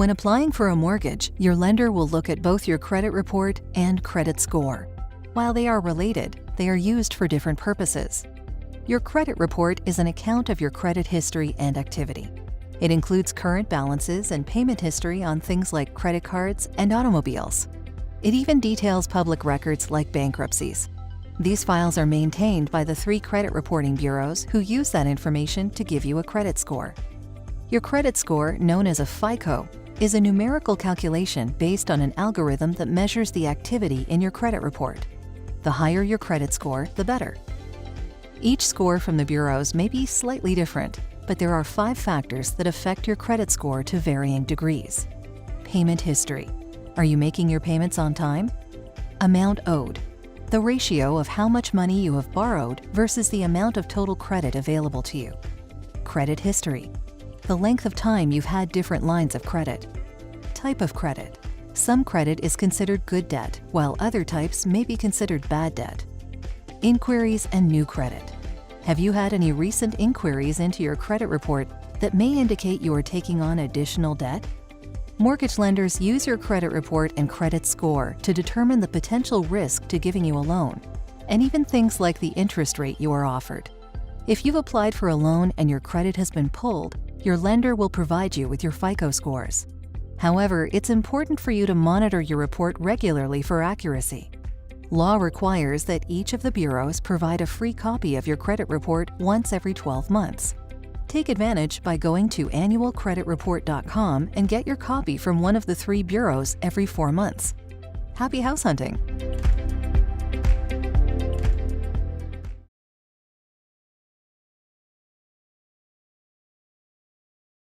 When applying for a mortgage, your lender will look at both your credit report and credit score. While they are related, they are used for different purposes. Your credit report is an account of your credit history and activity. It includes current balances and payment history on things like credit cards and automobiles. It even details public records like bankruptcies. These files are maintained by the 3 credit reporting bureaus who use that information to give you a credit score. Your credit score, known as a FICO, is a numerical calculation based on an algorithm that measures the activity in your credit report. The higher your credit score, the better. Each score from the bureaus may be slightly different, but there are 5 factors that affect your credit score to varying degrees. Payment history. Are you making your payments on time? Amount owed. The ratio of how much money you have borrowed versus the amount of total credit available to you. Credit history. The length of time you've had different lines of credit. Type of credit. Some credit is considered good debt, while other types may be considered bad debt. Inquiries and new credit. Have you had any recent inquiries into your credit report that may indicate you are taking on additional debt? Mortgage lenders use your credit report and credit score to determine the potential risk to giving you a loan, and even things like the interest rate you are offered. If you've applied for a loan and your credit has been pulled, your lender will provide you with your FICO scores. However, it's important for you to monitor your report regularly for accuracy. Law requires that each of the bureaus provide a free copy of your credit report once every 12 months. Take advantage by going to annualcreditreport.com and get your copy from one of the 3 bureaus every 4 months. Happy house hunting!